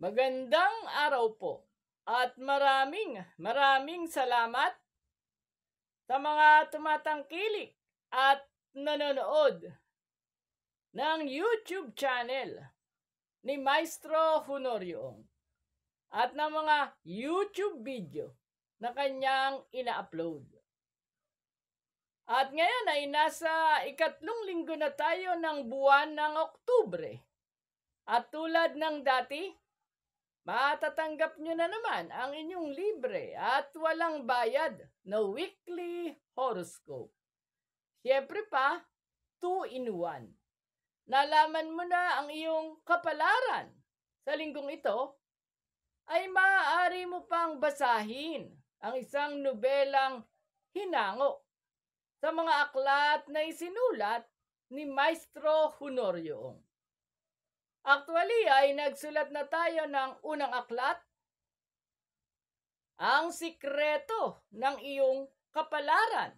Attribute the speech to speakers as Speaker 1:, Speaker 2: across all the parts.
Speaker 1: Magandang araw po at maraming salamat sa mga tumatangkilik at nanonood ng YouTube channel ni Maestro Honorio at ng mga YouTube video na kanyang ina-upload. At ngayon ay nasa ikatlong linggo na tayo ng buwan ng Oktubre. At tulad ng dati, matatanggap nyo na naman ang inyong libre at walang bayad na weekly horoscope. Siyempre pa, 2-in-1. Nalaman mo na ang iyong kapalaran sa linggong ito, ay maaari mo pang basahin ang isang nobelang hinango sa mga aklat na isinulat ni Maestro Honorio. Actually ay nagsulat na tayo ng unang aklat, Ang Sikreto ng Iyong Kapalaran.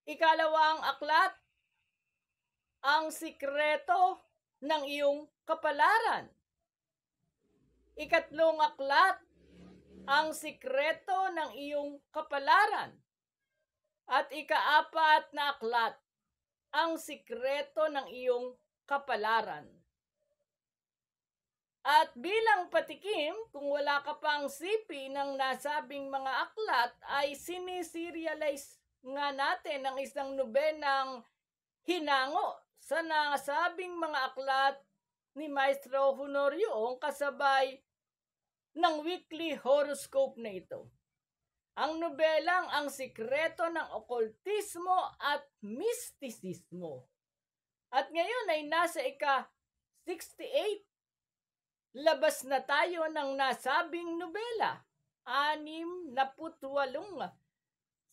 Speaker 1: Ikalawang aklat, Ang Sikreto ng Iyong Kapalaran. Ikatlong aklat, Ang Sikreto ng Iyong Kapalaran. At ikaapat na aklat, Ang Sikreto ng Iyong Kapalaran. At bilang patikim, kung wala ka pang sipi ng nasabing mga aklat, ay siniserialize nga natin ang isang nobenang hinango sa nasabing mga aklat ni Maestro Honorio kasabay ng weekly horoscope na ito. Ang nobelang Ang Sikreto ng Okultismo at Mistisismo. At ngayon ay nasa ika-68 labas na tayo ng nasabing nobela. 68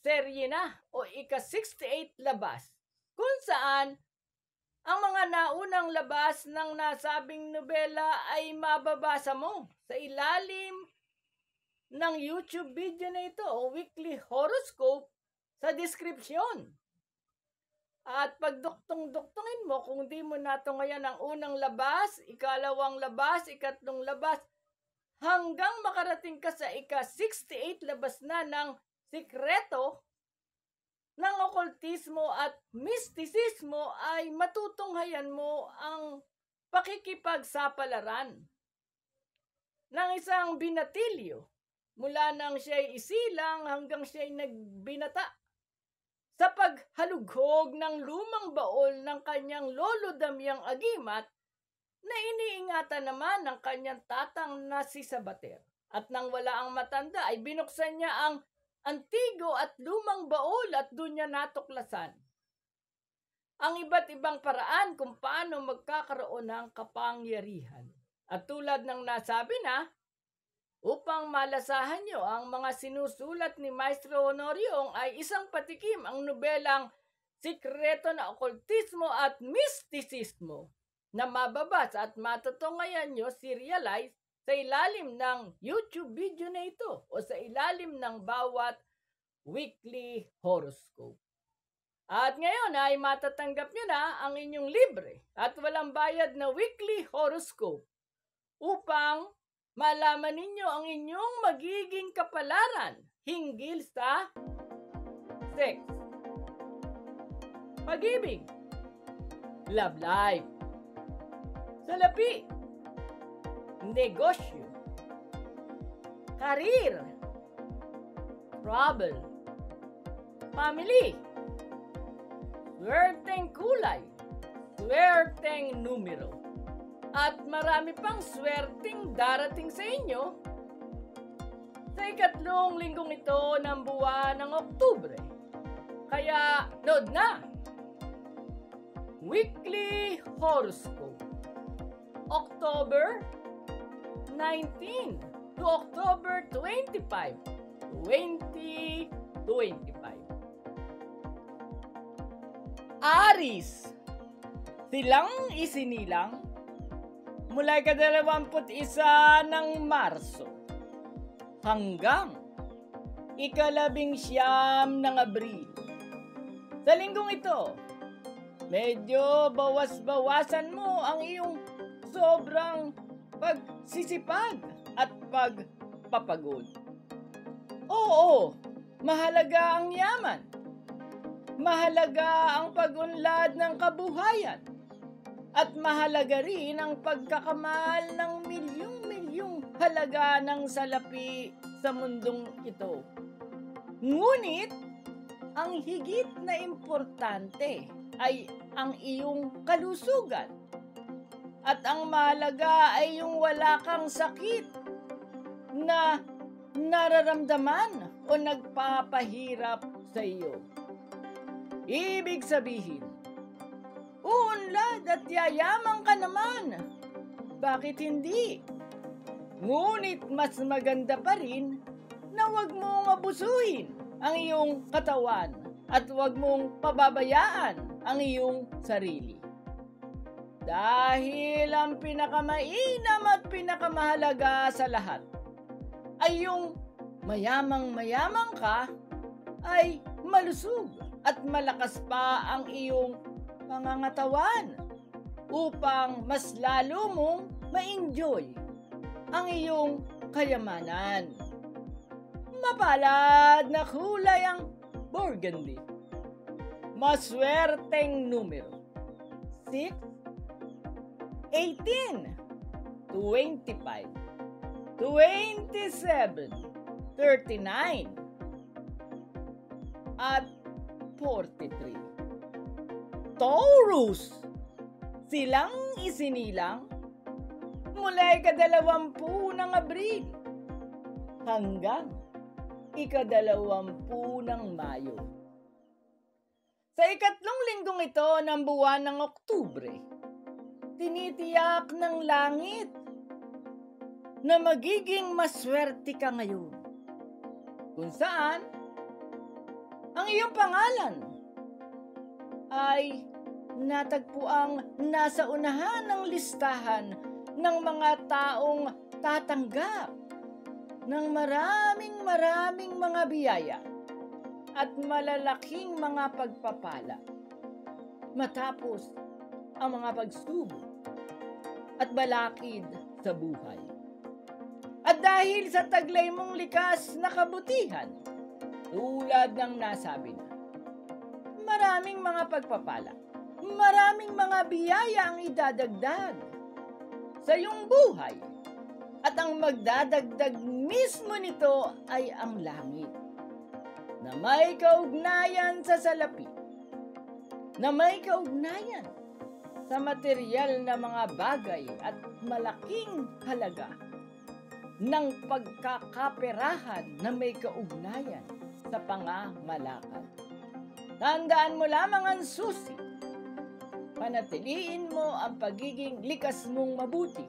Speaker 1: serye na o ika-68 labas. Kung saan ang mga naunang labas ng nasabing nobela ay mababasa mo sa ilalim ng YouTube video na ito o weekly horoscope sa description. At pagduktong-duktongin mo, kung di mo nato ngayon ang unang labas, ikalawang labas, ikatlong labas, hanggang makarating ka sa ika-68 labas na ng sikreto ng okultismo at mistisismo, ay matutunghayan mo ang pakikipagsapalaran ng isang binatilyo mula nang siya'y isilang hanggang siya'y nagbinata sa paghalughog ng lumang baol ng kanyang lolo Damiang Agimat na iniingatan naman ng kanyang tatang na si Sabater. At nang wala ang matanda ay binuksan niya ang antigo at lumang baol at doon niya natuklasan ang iba't ibang paraan kung paano magkakaroon ng kapangyarihan. At tulad ng nasabi na, upang malasahan nyo ang mga sinusulat ni Maestro Honorio ay isang patikim ang nobelang Sikreto na Okultismo at Mistisismo na mababasa at matutunghayan nyo serialize sa ilalim ng YouTube video na ito o sa ilalim ng bawat weekly horoscope. At ngayon ay matatanggap nyo na ang inyong libre at walang bayad na weekly horoscope upang malaman ninyo ang inyong magiging kapalaran hinggil sa sex, pag-ibig, love life, salapi, negosyo, karir, travel, family, swerteng kulay, swerteng numero, at marami pang swerteng darating sa inyo sa ikatlong linggong ito ng buwan ng Oktubre. Kaya nood na! Weekly Horoscope, October 19 to October 25, 2025. Aris, silang isinilang mula ika-21 ng Marso hanggang ika-19 ng Abril. Sa linggong ito, medyo bawas-bawasan mo ang iyong sobrang pagsisipag at pagpapagod. Oo, mahalaga ang yaman. Mahalaga ang pag-unlad ng kabuhayan. At mahalaga rin ang pagkakamahal ng milyong-milyong halaga ng salapi sa mundong ito. Ngunit, ang higit na importante ay ang iyong kalusugan. At ang mahalaga ay yung wala kang sakit na nararamdaman o nagpapahirap sa iyo. Ibig sabihin, uunlad at yayaman ka naman. Bakit hindi? Ngunit mas maganda pa rin na huwag mong abusuhin ang iyong katawan at huwag mong pababayaan ang iyong sarili. Dahil ang pinakamainam at pinakamahalaga sa lahat ay yung mayamang-mayamang ka ay malusog at malakas pa ang iyong pangangatawan upang mas lalo mong ma-enjoy ang iyong kayamanan. Mapalad na kulay ang burgundy. Maswerteng numero 6, 18, 25, 27, 39, at 43. Taurus! Silang isinilang mula ika-20 ng Abril hanggang ika-20 ng Mayo. Sa ikatlong linggong ito ng buwan ng Oktubre, tinitiyak ng langit na magiging maswerte ka ngayon, kung saan ang iyong pangalan ay natagpuang nasa unahan ng listahan ng mga taong tatanggap ng maraming mga biyaya at malalaking mga pagpapala matapos ang mga pagsubok at balakid sa buhay. At dahil sa taglay mong likas na kabutihan, tulad ng nasabi na, maraming mga pagpapala, maraming mga biyaya ang idadagdag sa iyong buhay. At ang magdadagdag mismo nito ay ang langit, na may kaugnayan sa salapi, na may kaugnayan sa material na mga bagay at malaking halaga ng pagkakaperahan na may kaugnayan sa pangangalakan. Tandaan mo lamang ang susi. Panatiliin mo ang pagiging likas mong mabuti,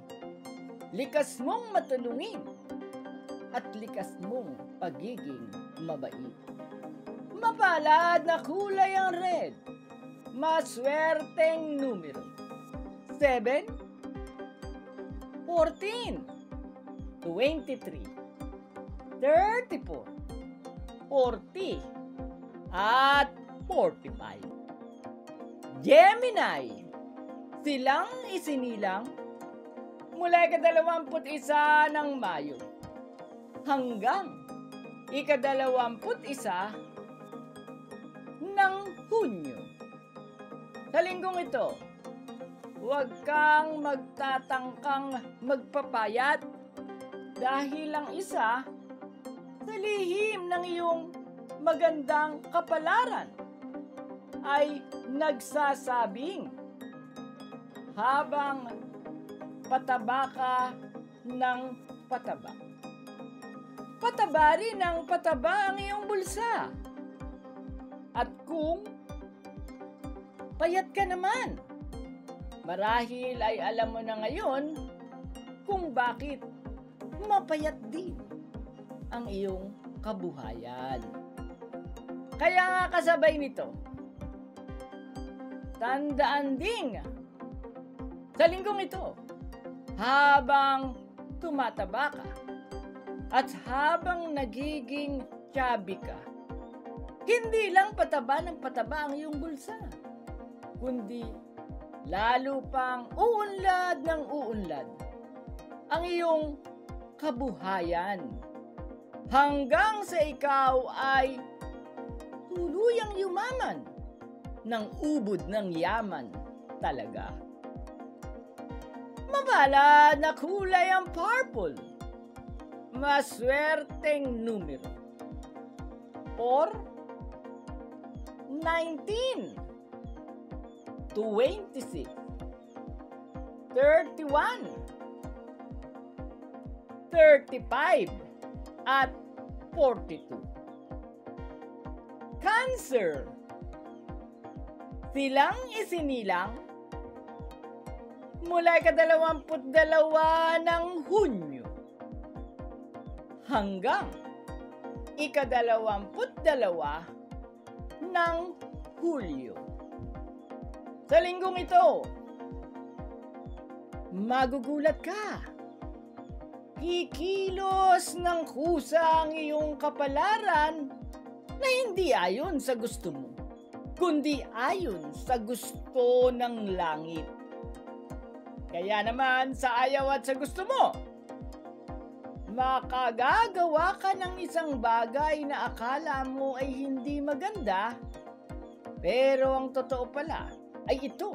Speaker 1: likas mong matulungin, at likas mong pagiging mabait. Mapalad na kulay ang red. Maswerteng numero 7, 14, 23, 34, 40, at 45. Gemini, silang isinilang mula ika-21 ng Mayo hanggang ika-21 ng Hunyo. Sa linggong ito, huwag kang magtatangkang magpapayat dahil ang isa sa lihim ng iyong magandang kapalaran ay nagsasabing habang pataba ka ng pataba, pataba rin ng pataba ang iyong bulsa. At kung payat ka naman, marahil ay alam mo na ngayon kung bakit mapayat din ang iyong kabuhayan. Kaya nga kasabay nito, tandaan ding sa linggong ito, habang tumataba ka at habang nagiging chubby ka, hindi lang pataba ng pataba ang iyong bulsa, kundi lalo pang uunlad ng uunlad ang iyong kabuhayan hanggang sa ikaw ay tuluyang yumaman ng ubod ng yaman talaga. Mapalad na kulay ang purple. Maswerteng numero. 4, 19, 26, 31, 35, at 42. Cancer. Silang isinilang mula ika-22 ng Hunyo hanggang ika-22 ng Hulyo. Sa linggong ito, magugulat ka. Kikilos ng kusa ang iyong kapalaran na hindi ayon sa gusto mo, kundi ayon sa gusto ng langit. Kaya naman sa ayaw at sa gusto mo, makagagawa ka ng isang bagay na akala mo ay hindi maganda, pero ang totoo pala ay ito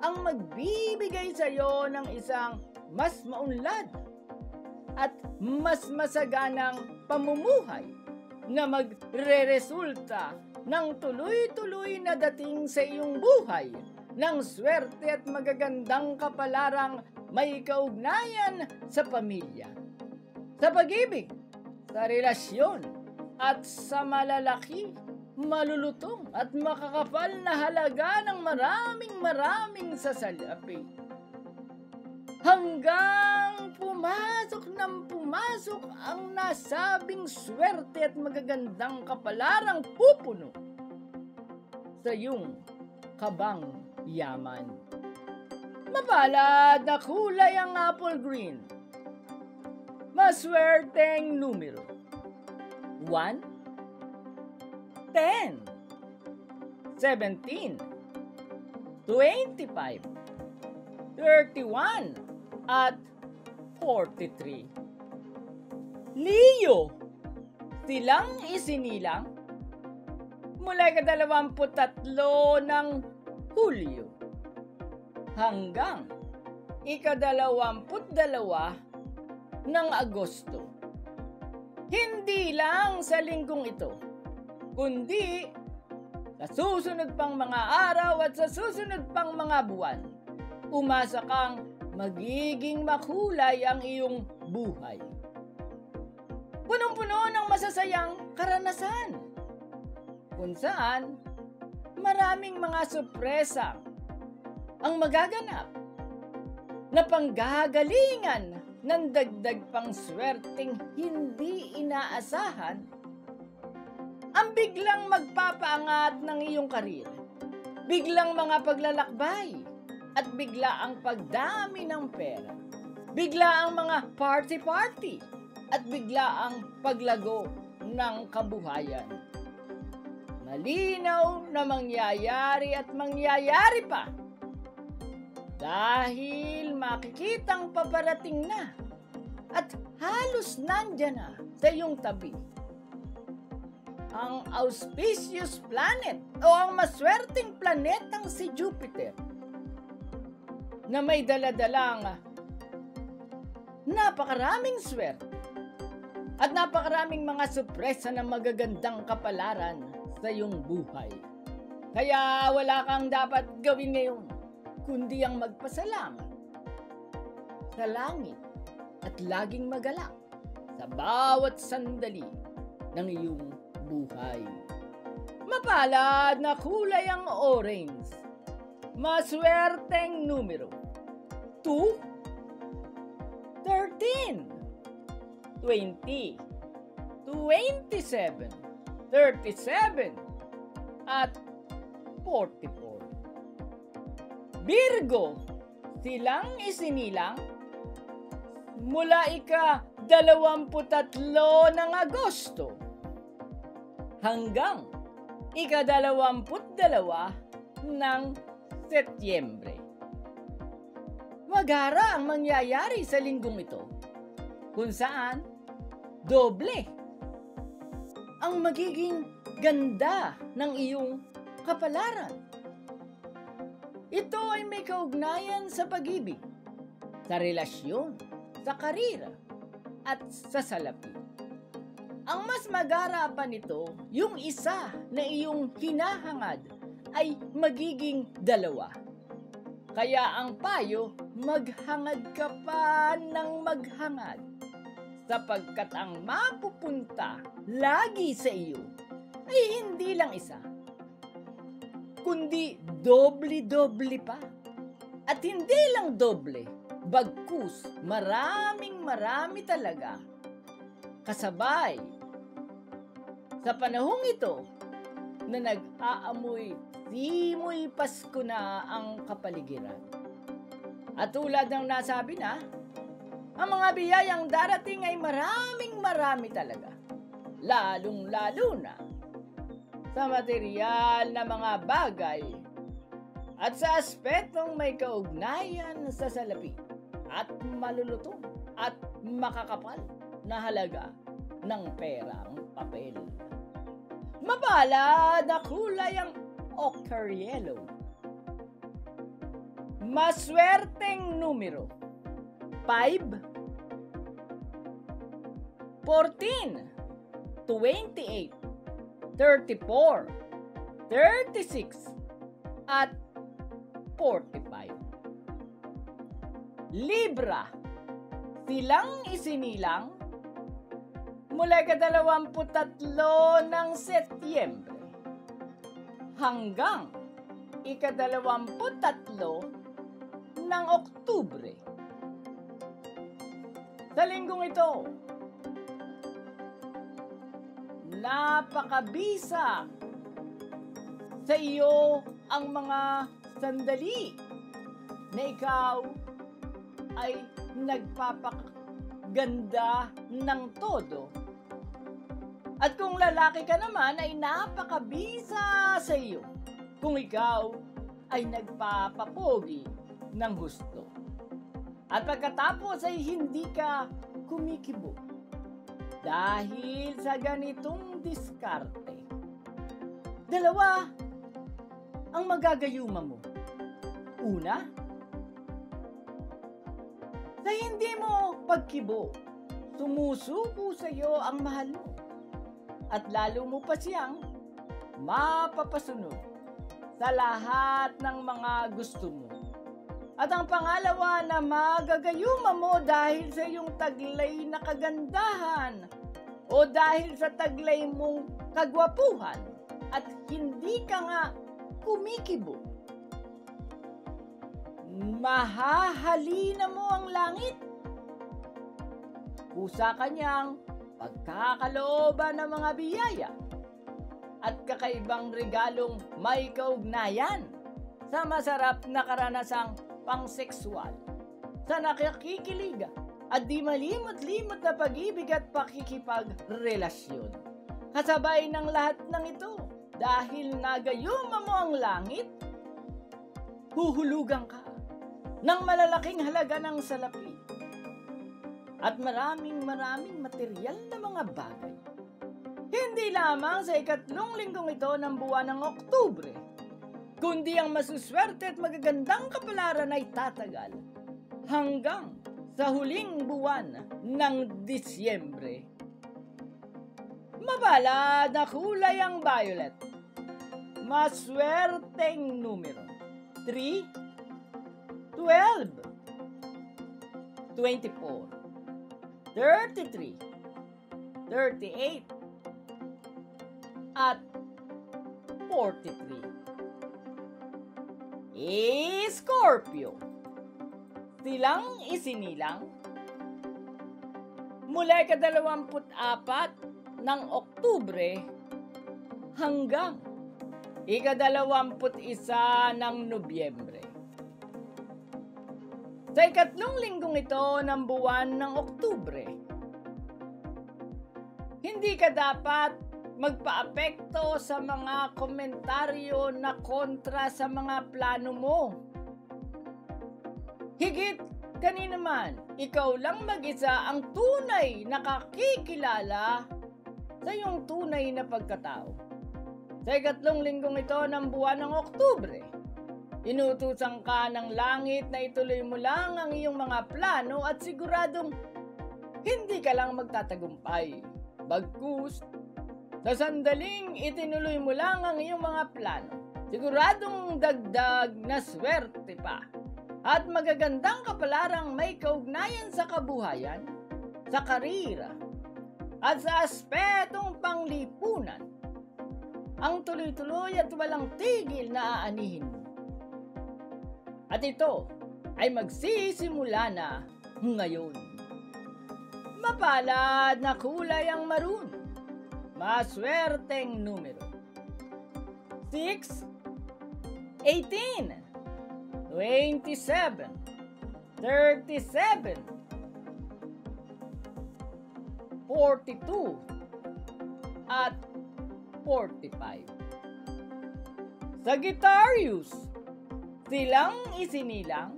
Speaker 1: ang magbibigay sa iyo ng isang mas maunlad at mas masaganang pamumuhay na magreresulta ng tuloy-tuloy na dating sa iyong buhay ng swerte at magagandang kapalarang may kaugnayan sa pamilya, sa pag-ibig, sa relasyon, at sa malalaki, malulutong at makakapal na halaga ng maraming sasalapi. Hanggang pumasok ang nasabing swerte at magagandang kapalarang pupuno sa iyong kabang yaman. Mapalad na kulay ang apple green. Maswerteng numero. 1, 10, 17, 25, 31, at 43. Leo. Silang isinilang mula ika-23 ng Hulyo hanggang ika-22 ng Agosto. Hindi lang sa linggong ito, kundi sa susunod pang mga araw at sa susunod pang mga buwan, umasa kang magiging makulay ang iyong buhay. Punong-puno ng masasayang karanasan, kung saan maraming mga sorpresa ang magaganap na panggagalingan ng dagdag pang swerteng hindi inaasahan ang biglang magpapaangat ng iyong karir, biglang mga paglalakbay, at bigla ang pagdami ng pera, bigla ang mga party-party, at bigla ang paglago ng kabuhayan. Malinaw na mangyayari at mangyayari pa dahil makikitang paparating na at halos nandyan na sa iyong tabi ang auspicious planet o ang maswerteng planetang si Jupiter na may daladalang napakaraming swerte at napakaraming mga sorpresa na magagandang kapalaran sa iyong buhay. Kaya wala kang dapat gawin ngayon, kundi ang magpasalamat sa langit at laging magalak sa bawat sandali ng iyong buhay. Mapalad na kulay ang orange. Maswerteng numero. 2, 13, 20, 27, 37, at 44. Virgo. Silang isinilang mula ika-23 ng Agosto hanggang ika-22 ng Setyembre. magara ang mangyayari sa linggong ito, kung saan doble ang magiging ganda ng iyong kapalaran. Ito ay may kaugnayan sa pag-ibig, sa relasyon, sa karira, at sa salapi. Ang mas magara pa nito, yung isa na iyong hinahangad ay magiging dalawa. Kaya ang payo, maghangad ka pa ng maghangad, sapagkat ang mapupunta lagi sa iyo ay hindi lang isa, kundi doble-doble pa. At hindi lang doble, bagkus marami talaga. Kasabay, sa panahong ito na nag-aamoy simoy Pasko na ang kapaligiran. At tulad ng nasabi na, ang mga biyayang darating ay marami talaga. Lalong-lalo na sa material na mga bagay at sa aspetong may kaugnayan sa salapi at malulutong at makakapal na halaga ng perang papel. Mapalad na kulay ang ochre yellow. Maswerteng numero 5, 14, 28, 34, 36, at 45. Libra, silang isinilang mula ika-23 ng Setyembre hanggang ika-23 ng Oktubre. Sa linggong ito, napakabisa sa iyo ang mga sandali na ikaw ay nagpapaganda ng todo. At kung lalaki ka naman ay napakabisa sa iyo kung ikaw ay nagpapapogi ng gusto. At pagkatapos ay hindi ka kumikibo dahil sa ganitong diskarte. Dalawa ang magagayuma mo. Una, sa hindi mo pagkibo, sumusuko sa iyo ang mahal mo at lalo mo pa siyang mapapasunod sa lahat ng mga gusto mo. At ang pangalawa na magagayuma mo dahil sa iyong taglay na kagandahan o dahil sa taglay mong kagwapuhan at hindi ka nga kumikibo. Mahahalina mo ang langit. Kusa kanyang pagkakalooban ng mga biyaya at kakaibang regalong may kaugnayan sa masarap na karanasang pangsekswal, sa nakikiliga at di malimot-limot na pag-ibig at pakikipagrelasyon. Kasabay ng lahat ng ito, dahil nagayuma mo ang langit, huhulugan ka ng malalaking halaga ng salapi at maraming material na mga bagay. Hindi lamang sa ikatlong linggong ito ng buwan ng Oktubre, kundi ang masuswerte at magagandang kapalaran ay tatagal hanggang sa huling buwan ng Disyembre. Mabalad na kulay ang violet. Maswerteng numero 3, 12, 24, 33, 38, at 43. Scorpio, silang isinilang mula ika-24 ng Oktubre hanggang ika-21 ng Nobyembre. Sa ikatlong linggong ito ng buwan ng Oktubre, hindi ka dapat magpaapekto sa mga komentaryo na kontra sa mga plano mo. Higit kanina man, ikaw lang mag-isa ang tunay na nakakikilala sa iyong tunay na pagkatao. Sa ikatlong linggong ito ng buwan ng Oktubre, inutusan ka ng langit na ituloy mo lang ang iyong mga plano at siguradong hindi ka lang magtatagumpay. Bagkus, sa sandaling itinuloy mo lang ang iyong mga plano, siguradong dagdag na swerte pa at magagandang kapalarang may kaugnayan sa kabuhayan, sa karira, at sa aspetong panglipunan. Ang tuloy-tuloy at walang tigil na aanihin mo. At ito ay magsisimula na ngayon. Mapalad na kulay ang maroon. Maswerteng numero. 6, 18, 27, 37, 42, at 45. Sagittarius, silang isinilang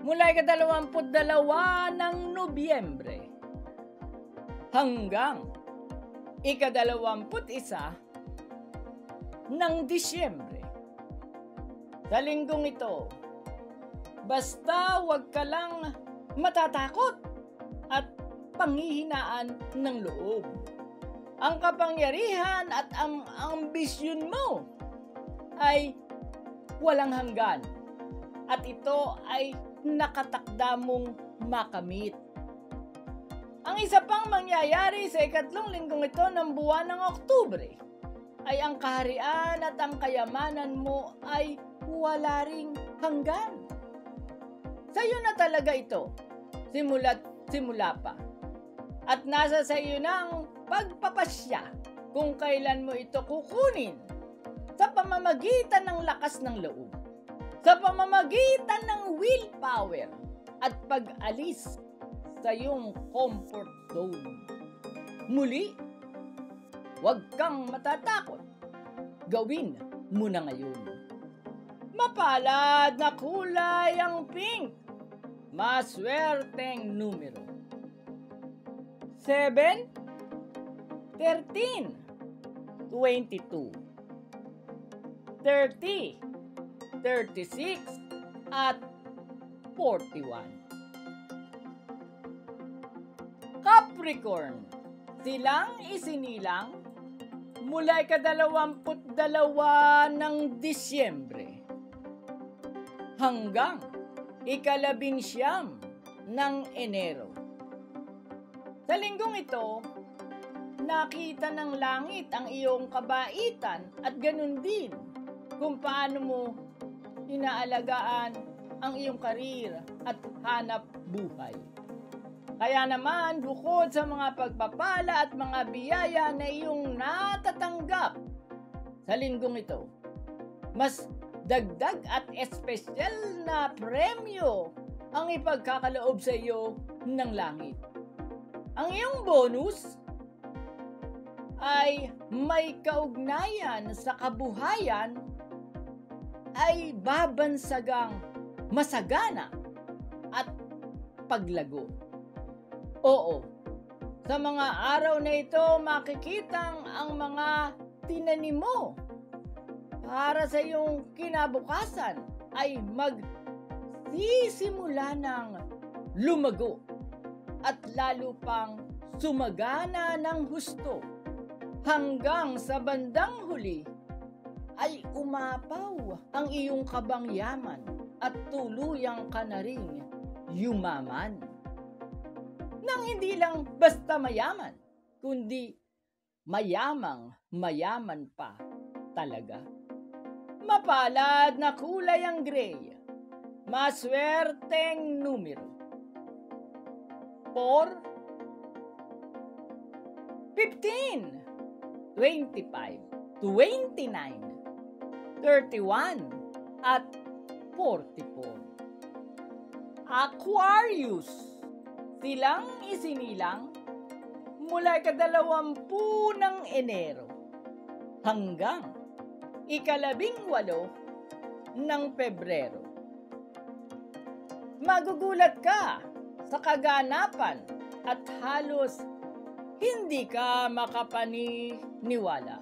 Speaker 1: mula ika-22 ng Nobyembre hanggang ika-21 ng Disyembre. Sa linggong ito, basta wag ka lang matatakot at panghihinaan ng loob. Ang kapangyarihan at ang ambisyon mo ay walang hanggan at ito ay nakatakda mong makamit. Ang isa pang mangyayari sa ikatlong linggong ito ng buwan ng Oktubre ay ang kaharian at ang kayamanan mo ay wala ring hanggan. Sa'yo na talaga ito, simula pa. At nasa sa iyo ng pagpapasya kung kailan mo ito kukunin sa pamamagitan ng lakas ng loob, sa pamamagitan ng willpower at pag-alis sa iyong comfort zone. Muli, huwag kang matatakot. Gawin mo na ngayon. Mapalad na kulay ang pink. Maswerteng numero. 7, 13, 22, 30, 36, at 41. Capricorn, silang isinilang mula ika-22 ng Disyembre hanggang ika-19 ng Enero. Sa linggong ito, nakita ng langit ang iyong kabaitan at ganun din kung paano mo inaalagaan ang iyong karir at hanap buhay. Kaya naman, bukod sa mga pagpapala at mga biyaya na iyong natatanggap sa linggong ito, mas dagdag at espesyal na premyo ang ipagkakaloob sa iyo ng langit. Ang iyong bonus ay may kaugnayan sa kabuhayan ay babansagang masagana at paglago. Oo, sa mga araw na ito makikitang ang mga tinanim mo para sa iyong kinabukasan ay magsisimula ng lumago at lalo pang sumagana ng husto hanggang sa bandang huli ay umapaw ang iyong kabangyaman at tuluyang ka na ring yumaman. Nang hindi lang basta mayaman, kundi mayaman pa talaga. Mapalad na kulay ang gray. Maswerteng numero. 4, 15, 25, 29, 31, at 44. Aquarius, silang isinilang mula ika-20 ng Enero hanggang ika-18 ng Pebrero. magugulat ka sa kaganapan at halos hindi ka makapaniwala.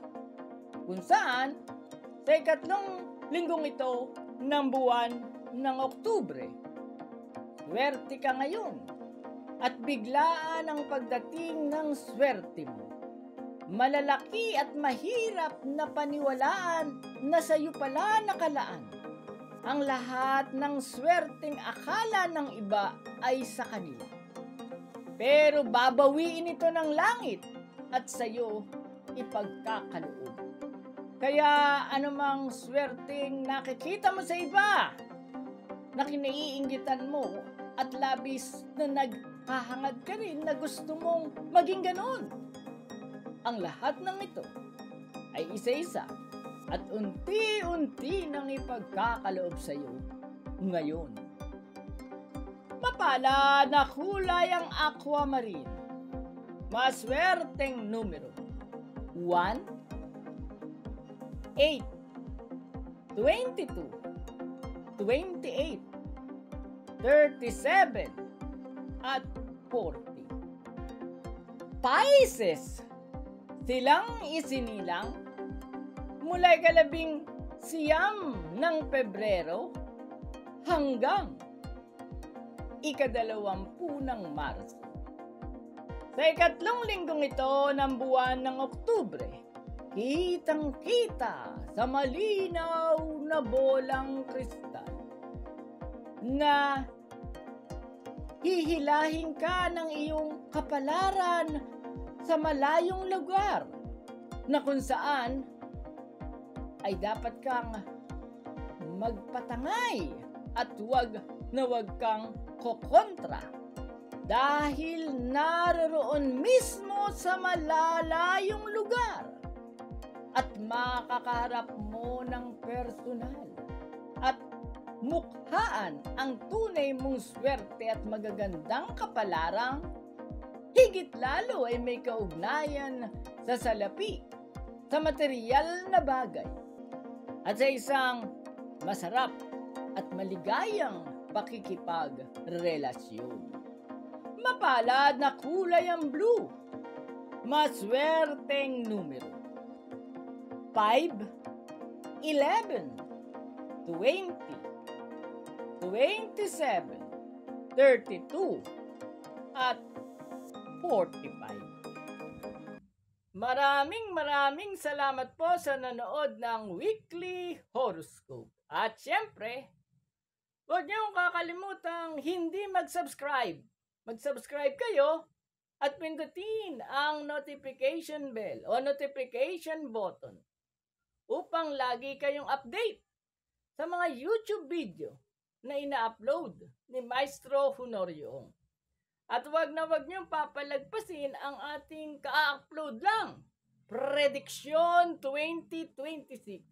Speaker 1: Kung saan, sa ikatlong linggong ito ng buwan ng Oktubre, swerte ka ngayon at biglaan ang pagdating ng swerte mo. Malalaki at mahirap na paniwalaan na sa iyo pala nakalaan. Ang lahat ng swerteng akala ng iba ay sa kanila. Pero babawiin ito ng langit at sa iyo ipagkakaloob. Kaya anumang swerteng nakikita mo sa iba na kinaiinggitan mo at labis na naghahangad ka rin na gusto mong maging ganon, ang lahat ng ito ay isa-isa at unti-unti nang ipagkakaloob sa iyo ngayon. Mapalad na kulay ang aquamarine. Maswerteng numero 1, 8, 22, 28, 37, at 40. Pisces, silang isinilang mula ikalabing siyam ng Pebrero hanggang ikadalawampu ng Marso. Sa ikatlong linggong ito ng buwan ng Oktubre, kitang-kita sa malinaw na bolang kristal na hihilahin ka ng iyong kapalaran sa malayong lugar na kung saan ay dapat kang magpatangay at wag kang kokontra dahil naroroon mismo sa malalayong lugar at makakaharap mo ng personal at mukhaan ang tunay mong swerte at magagandang kapalarang higit lalo ay may kaugnayan sa salapi, sa material na bagay at sa isang masarap at maligayang pakikipagrelasyon. Mapalad na kulay ang blue. Maswerteng numero 5, 11, 20, 27, 32, at 45. Maraming salamat po sa nanood ng Weekly Horoscope. At syempre, huwag niyong kakalimutang hindi mag-subscribe. Mag-subscribe kayo at pindutin ang notification bell o notification button upang lagi kayong update sa mga YouTube video na ina-upload ni Maestro Honorio. At huwag niyong papalagpasin ang ating ka-upload lang, Prediction 2026.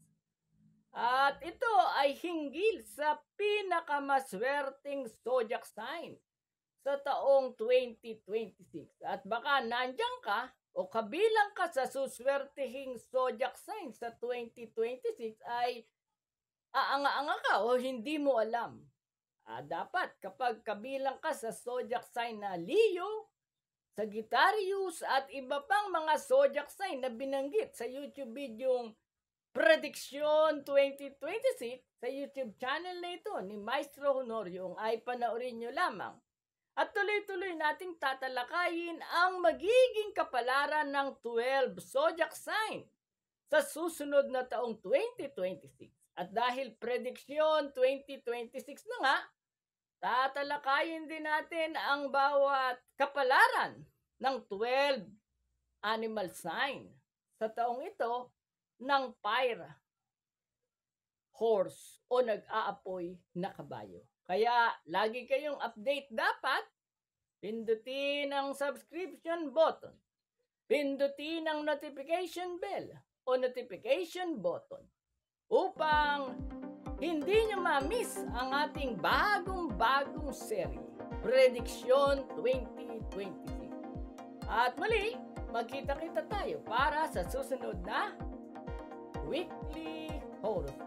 Speaker 1: At ito ay hinggil sa pinakamaswerteng zodiac sign sa taong 2026. At baka nandiyan ka o kabilang ka sa suswertehing zodiac sign sa 2026 ay aanga-anga ka o hindi mo alam. Dapat kapag kabilang ka sa zodiac sign na Leo, Sagittarius at iba pang mga zodiac sign na binanggit sa YouTube videong Prediction 2026 sa YouTube channel na ito ni Maestro Honorio ay panoorin nyo lamang. At tuloy-tuloy nating tatalakayin ang magiging kapalaran ng 12 zodiac sign sa susunod na taong 2026. At dahil Prediction 2026 na nga, tatalakayin din natin ang bawat kapalaran ng 12 animal sign sa taong ito ng fire, horse o nag-aapoy na kabayo. Kaya lagi kayong update dapat. Pindutin ang subscription button. Pindutin ang notification bell o notification button upang hindi nyo ma-miss ang ating bagong serye, Prediction 2026. At muli, magkita-kita tayo para sa susunod na Weekly Horoscope.